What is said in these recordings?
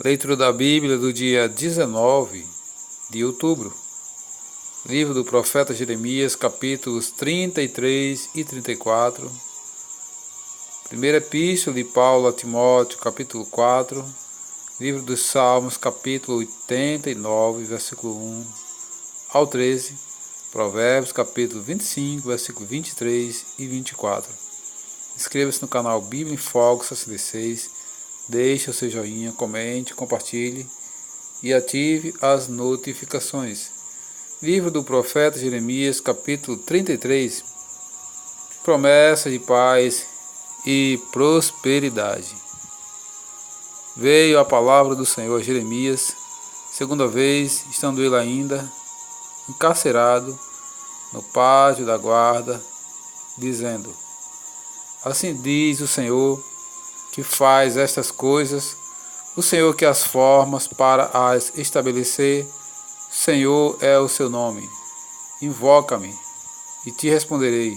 Leitura da Bíblia do dia 19 de outubro. Livro do profeta Jeremias, capítulos 33 e 34. Primeira Epístola de Paulo a Timóteo, capítulo 4. Livro dos Salmos, capítulo 89, versículo 1 ao 13. Provérbios, capítulo 25, versículo 23 e 24. Inscreva-se no canal Bíblia em Foco 66. Deixe o seu joinha, comente, compartilhe e ative as notificações. Livro do profeta Jeremias, capítulo 33. Promessa de paz e prosperidade. Veio a palavra do Senhor a Jeremias, segunda vez, estando ele ainda encarcerado no pátio da guarda, dizendo: Assim diz o Senhor, que faz estas coisas, o Senhor que as formas para as estabelecer, Senhor é o seu nome. Invoca-me, e te responderei.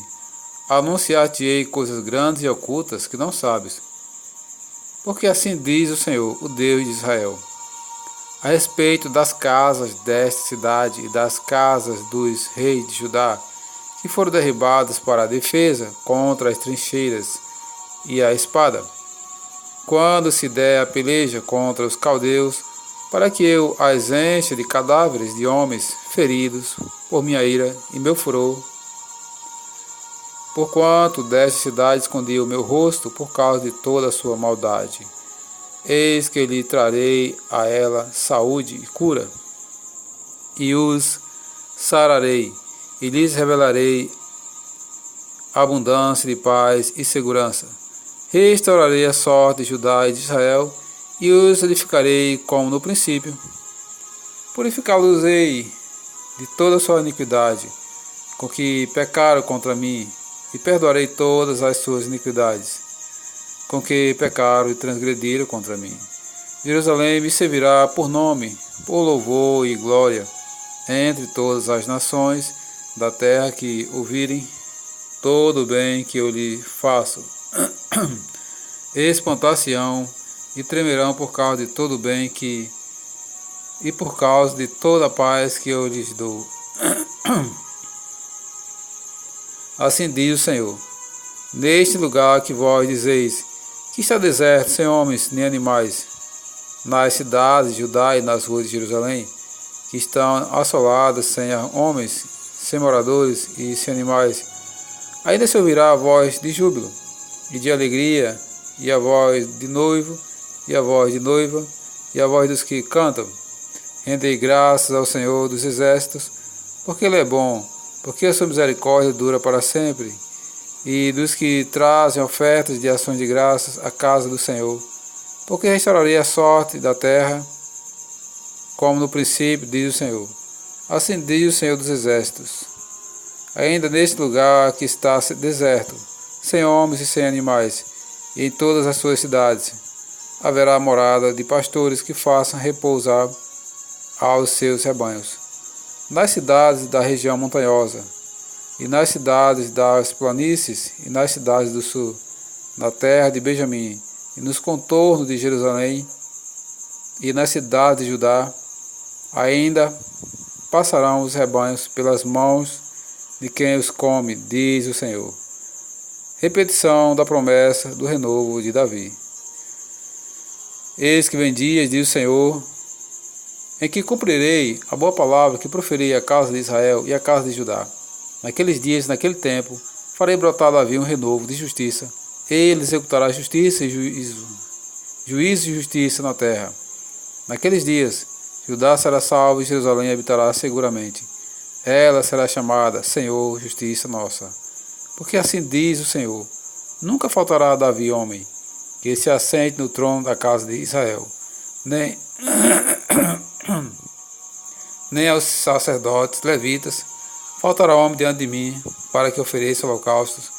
Anunciar-te-ei coisas grandes e ocultas que não sabes. Porque assim diz o Senhor, o Deus de Israel, a respeito das casas desta cidade e das casas dos reis de Judá, que foram derribadas para a defesa contra as trincheiras e a espada, quando se der a peleja contra os caldeus, para que eu as encha de cadáveres de homens feridos por minha ira e meu furor, porquanto desta cidade escondi o meu rosto por causa de toda a sua maldade. Eis que lhe trarei a ela saúde e cura, e os sararei, e lhes revelarei abundância de paz e segurança. Restaurarei a sorte de Judá e de Israel, e os edificarei como no princípio. Purificá-los-ei de toda a sua iniquidade, com que pecaram contra mim, e perdoarei todas as suas iniquidades, com que pecaram e transgrediram contra mim. Jerusalém me servirá por nome, por louvor e glória, entre todas as nações da terra que ouvirem todo o bem que eu lhe faço. Espantar-se-ão e tremerão por causa de todo o bem e por causa de toda a paz que eu lhes dou. Assim diz o Senhor: neste lugar que vós dizeis que está deserto, sem homens nem animais, nas cidades de Judá e nas ruas de Jerusalém, que estão assoladas, sem homens, sem moradores e sem animais, ainda se ouvirá a voz de júbilo e de alegria, e a voz de noivo, e a voz de noiva, e a voz dos que cantam. Rendei graças ao Senhor dos exércitos, porque Ele é bom, porque a sua misericórdia dura para sempre, e dos que trazem ofertas de ações de graças à casa do Senhor, porque restaurarei a sorte da terra, como no princípio, diz o Senhor. Assim diz o Senhor dos exércitos: ainda neste lugar que está deserto, sem homens e sem animais, e em todas as suas cidades, haverá morada de pastores que façam repousar aos seus rebanhos. Nas cidades da região montanhosa, e nas cidades das planícies, e nas cidades do sul, na terra de Benjamim, e nos contornos de Jerusalém, e nas cidades de Judá, ainda passarão os rebanhos pelas mãos de quem os come, diz o Senhor. Repetição da promessa do renovo de Davi. Eis que vem dias, diz o Senhor, em que cumprirei a boa palavra que proferi à casa de Israel e à casa de Judá. Naqueles dias, naquele tempo, farei brotar Davi um renovo de justiça. Ele executará justiça e juízo e justiça na terra. Naqueles dias, Judá será salvo e Jerusalém habitará seguramente. Ela será chamada Senhor, Justiça Nossa. Porque assim diz o Senhor: nunca faltará a Davi homem que se assente no trono da casa de Israel, nem aos sacerdotes levitas faltará homem diante de mim, para que ofereça holocaustos,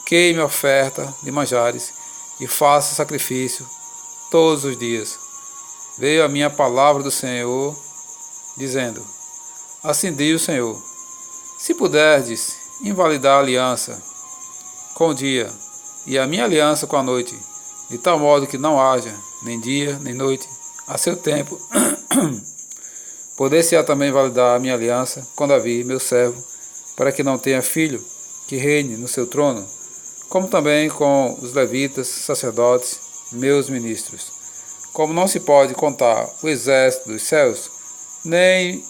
queime oferta de manjares e faça sacrifício todos os dias. Veio a minha palavra do Senhor, dizendo: assim diz o Senhor: se puderdes invalidar a aliança com o dia e a minha aliança com a noite, de tal modo que não haja nem dia nem noite, A seu tempo, poder-se-á também validar a minha aliança com Davi, meu servo, para que não tenha filho que reine no seu trono, como também com os levitas, sacerdotes, meus ministros. Como não se pode contar o exército dos céus, nem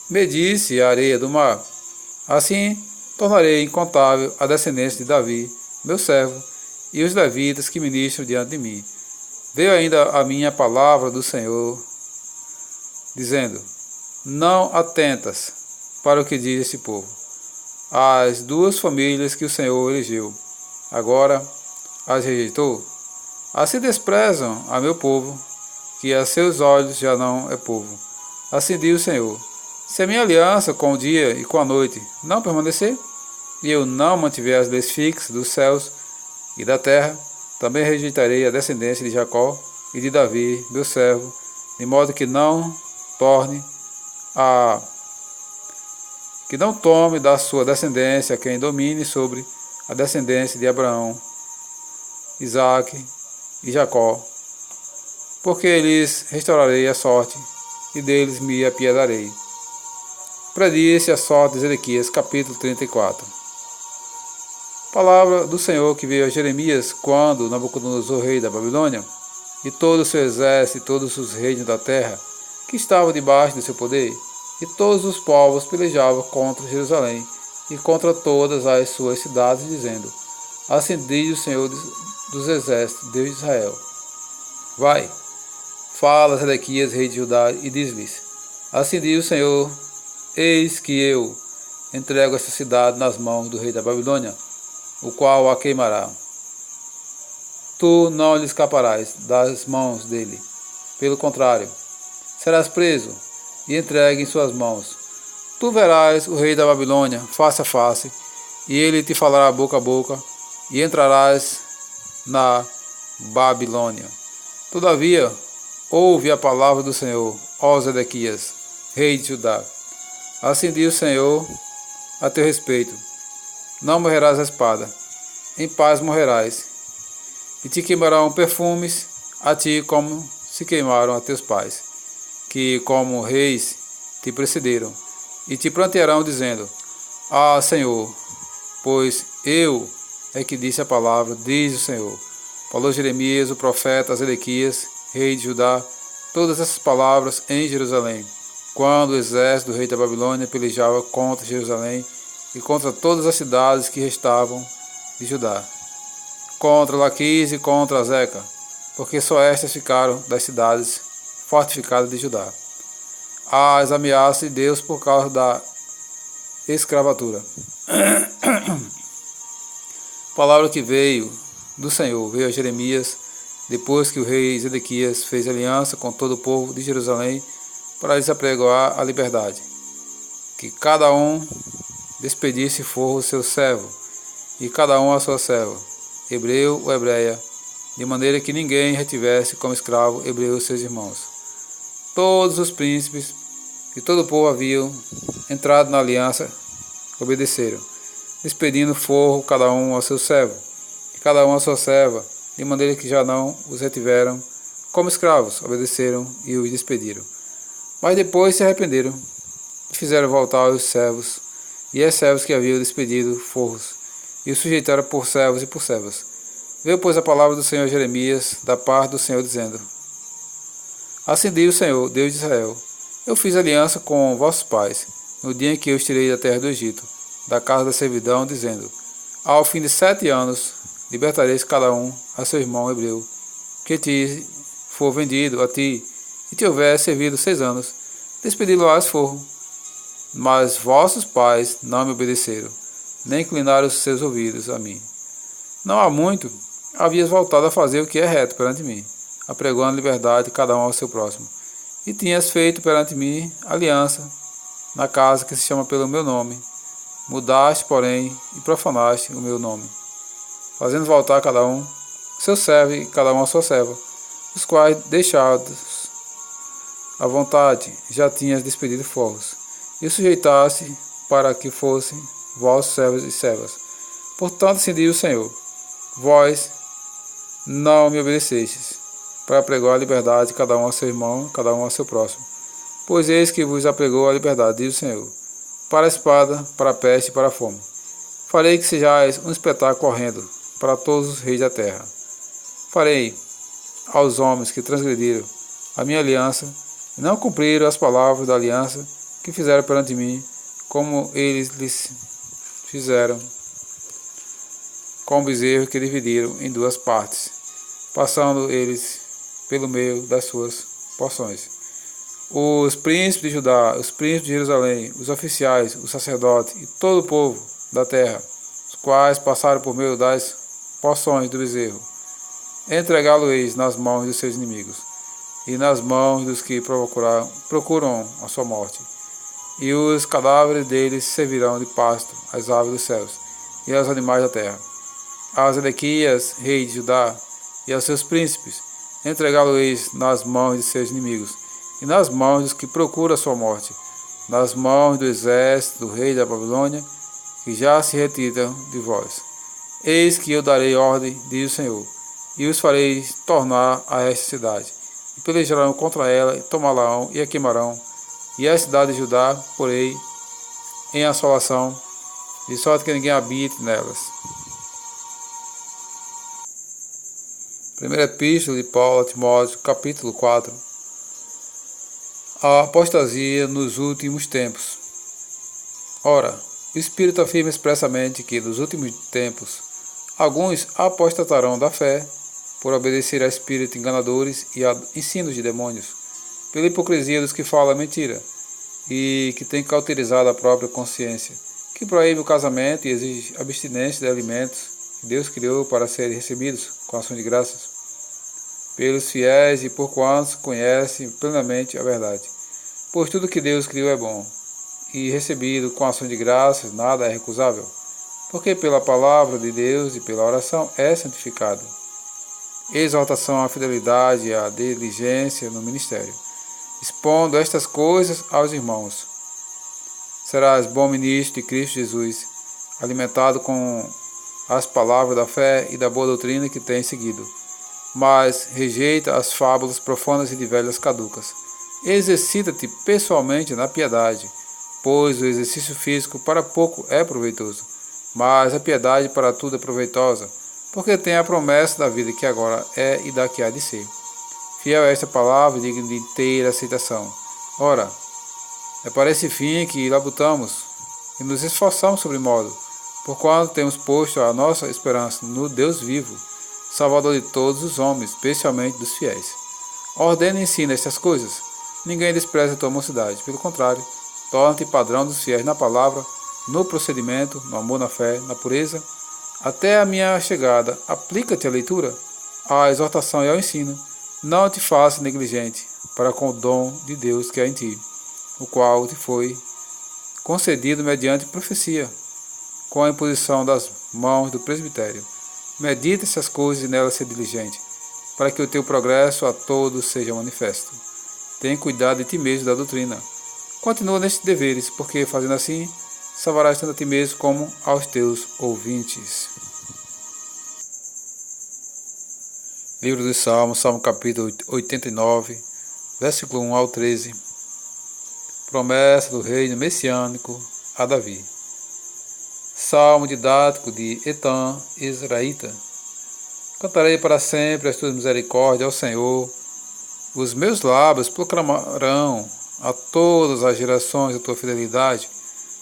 medir-se a areia do mar, assim tornarei incontável a descendência de Davi, meu servo, e os levitas que ministram diante de mim. Veio ainda a minha palavra do Senhor, dizendo: não atentas para o que diz esse povo. As duas famílias que o Senhor elegeu, agora as rejeitou. Assim desprezam a meu povo, que a seus olhos já não é povo. Assim diz o Senhor: se a minha aliança com o dia e com a noite não permanecer, e eu não mantiver as leis fixas dos céus e da terra, também rejeitarei a descendência de Jacó e de Davi, meu servo, de modo que não tome da sua descendência quem domine sobre a descendência de Abraão, Isaque e Jacó, porque lhes restaurarei a sorte e deles me apiedarei. Predisse a sorte de Zedequias, capítulo 34. Palavra do Senhor que veio a Jeremias quando Nabucodonosor, rei da Babilônia, e todo o seu exército e todos os reinos da terra que estavam debaixo do seu poder, e todos os povos pelejavam contra Jerusalém e contra todas as suas cidades, dizendo: assim diz o Senhor dos exércitos, Deus de Israel: vai, fala a Zedequias, rei de Judá, e diz-lhes: assim diz o Senhor, eis que eu entrego esta cidade nas mãos do rei da Babilônia, o qual a queimará. Tu não lhe escaparás das mãos dele. Pelo contrário, serás preso e entregue em suas mãos. Tu verás o rei da Babilônia face a face, e ele te falará boca a boca, e entrarás na Babilônia. Todavia, ouve a palavra do Senhor, ó Zedequias, rei de Judá. Assim diz o Senhor a teu respeito: não morrerás a espada, em paz morrerás, e te queimarão perfumes a ti como se queimaram a teus pais, que como reis te precederam, e te plantearão dizendo: ah, Senhor, pois eu é que disse a palavra, diz o Senhor. Falou Jeremias, o profeta, a Zedequias, rei de Judá, todas essas palavras em Jerusalém, quando o exército do rei da Babilônia pelejava contra Jerusalém e contra todas as cidades que restavam de Judá, contra Laquis e contra Azeca, porque só estas ficaram das cidades fortificadas de Judá. As ameaças de Deus por causa da escravatura. Palavra que veio do Senhor, veio a Jeremias, depois que o rei Zedequias fez aliança com todo o povo de Jerusalém para lhes apregoar a liberdade, que cada um despedisse forro o seu servo, e cada um a sua serva, hebreu ou hebreia, de maneira que ninguém retivesse como escravo hebreu os seus irmãos. Todos os príncipes e todo o povo haviam entrado na aliança, obedeceram, despedindo forro cada um ao seu servo, e cada um a sua serva, de maneira que já não os retiveram como escravos, obedeceram e os despediram. Mas depois se arrependeram e fizeram voltar os servos e as servas que haviam despedido forros, e os sujeitaram por servos e por servas. Veio, pois, a palavra do Senhor a Jeremias, da parte do Senhor, dizendo: assim diz o Senhor, Deus de Israel: eu fiz aliança com vossos pais, no dia em que eu os tirei da terra do Egito, da casa da servidão, dizendo: ao fim de 7 anos, libertareis cada um a seu irmão hebreu, que te for vendido a ti, e te houver servido 6 anos, despedi-lo-ás forro. Mas vossos pais não me obedeceram, nem inclinaram os seus ouvidos a mim. Não há muito, havias voltado a fazer o que é reto perante mim, apregoando liberdade cada um ao seu próximo. E tinhas feito perante mim aliança na casa que se chama pelo meu nome. Mudaste, porém, e profanaste o meu nome, fazendo voltar cada um seu servo e cada um a sua serva, os quais, deixados à vontade, já tinhas despedido forros, e sujeitaste para que fossem vossos servos e servas. Portanto, assim diz o Senhor: vós não me obedecestes, para pregar a liberdade, cada um a seu irmão, cada um a seu próximo. Pois eis que vos apregou a liberdade, diz o Senhor, para a espada, para a peste e para a fome. Farei que sejais um espetáculo horrendo para todos os reis da terra. Farei aos homens que transgrediram a minha aliança e não cumpriram as palavras da aliança que fizeram perante mim, como eles lhes fizeram com o bezerro que dividiram em duas partes, passando eles pelo meio das suas porções. Os príncipes de Judá, os príncipes de Jerusalém, os oficiais, os sacerdotes e todo o povo da terra, os quais passaram por meio das porções do bezerro, entregá-lo-eis nas mãos dos seus inimigos, e nas mãos dos que procuram a sua morte. E os cadáveres deles servirão de pasto às aves dos céus e aos animais da terra. A Zedequias, rei de Judá, e aos seus príncipes, entregá-lo-eis nas mãos de seus inimigos, e nas mãos dos que procuram a sua morte, nas mãos do exército do rei da Babilônia, que já se retiram de vós. Eis que eu darei ordem, diz o Senhor, e os farei tornar a esta cidade, e pelejarão contra ela, e tomá-la-ão, e a queimarão, e a cidade de Judá porei em assolação, de sorte que ninguém habite nelas. Primeira Epístola de Paulo a Timóteo, capítulo 4. A apostasia nos últimos tempos. Ora, o Espírito afirma expressamente que, nos últimos tempos, alguns apostatarão da fé, por obedecer a espíritos enganadores e a ensinos de demônios, pela hipocrisia dos que falam mentira, e que têm cauterizado a própria consciência, que proíbe o casamento e exige abstinência de alimentos que Deus criou para serem recebidos com ação de graças pelos fiéis e por quantos conhecem plenamente a verdade. Pois tudo que Deus criou é bom, e recebido com ação de graças nada é recusável, porque pela palavra de Deus e pela oração é santificado. Exaltação à fidelidade e à diligência no ministério, expondo estas coisas aos irmãos. Serás bom ministro de Cristo Jesus, alimentado com as palavras da fé e da boa doutrina que tens seguido, mas rejeita as fábulas profanas e de velhas caducas. Exercita-te pessoalmente na piedade, pois o exercício físico para pouco é proveitoso, mas a piedade para tudo é proveitosa, porque tem a promessa da vida que agora é e da que há de ser. Fiel é esta palavra, digna de inteira aceitação. Ora, é para esse fim que labutamos e nos esforçamos sobremodo, porquanto temos posto a nossa esperança no Deus vivo, Salvador de todos os homens, especialmente dos fiéis. Ordena e ensina estas coisas. Ninguém despreza a tua mocidade, pelo contrário, torna-te padrão dos fiéis na palavra, no procedimento, no amor, na fé, na pureza. Até a minha chegada, aplica-te à leitura, à exortação e ao ensino. Não te faças negligente para com o dom de Deus que há em ti, o qual te foi concedido mediante profecia, com a imposição das mãos do presbitério. Medita essas coisas e nelas ser diligente, para que o teu progresso a todos seja manifesto. Tem cuidado de ti mesmo da doutrina. Continua nestes deveres, porque fazendo assim, salvarás tanto a ti mesmo como aos teus ouvintes. Livro dos Salmos, Salmo capítulo 89, versículo 1 ao 13. Promessa do reino messiânico a Davi. Salmo didático de Etan, Israelita. Cantarei para sempre as tuas misericórdias ao Senhor. Os meus lábios proclamarão a todas as gerações a tua fidelidade,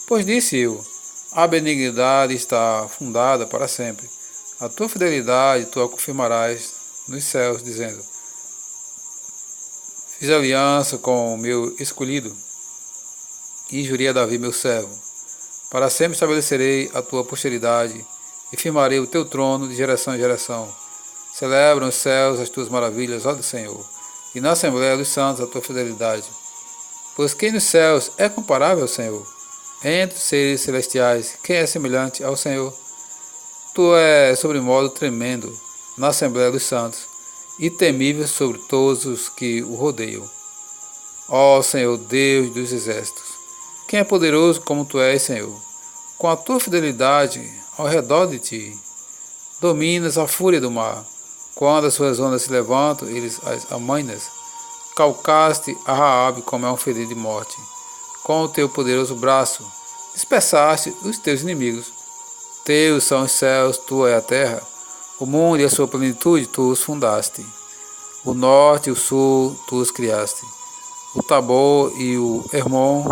pois disse eu, a benignidade está fundada para sempre. A tua fidelidade tu a confirmarás nos céus, dizendo, fiz aliança com o meu escolhido, e jurei a Davi meu servo. Para sempre estabelecerei a tua posteridade, e firmarei o teu trono de geração em geração. Celebram os céus as tuas maravilhas, ó Senhor, e na Assembleia dos Santos a tua fidelidade. Pois quem nos céus é comparável ao Senhor? Entre os seres celestiais, quem é semelhante ao Senhor? Tu és sobremodo tremendo na Assembleia dos Santos, e temível sobre todos os que o rodeiam. Ó Senhor, Deus dos exércitos, quem é poderoso como tu és, Senhor? Com a tua fidelidade ao redor de ti, dominas a fúria do mar. Quando as suas ondas se levantam, eles as amainas. Calcaste a Raabe como é um ferido de morte. Com o teu poderoso braço, dispersaste os teus inimigos. Teus são os céus, tua é a terra. O mundo e a sua plenitude, tu os fundaste. O norte e o sul, tu os criaste. O Tabor e o Hermon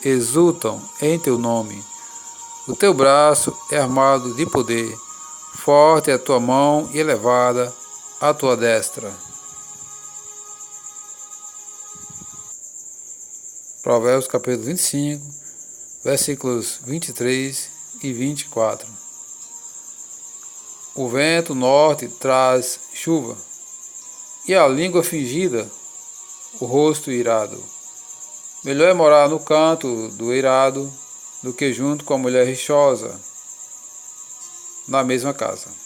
exultam em teu nome. O teu braço é armado de poder. Forte é a tua mão e elevada a tua destra. Provérbios capítulo 25, versículos 23 e 24. O vento norte traz chuva, e a língua fingida, o rosto irado. Melhor é morar no canto do eirado do que junto com a mulher rixosa na mesma casa.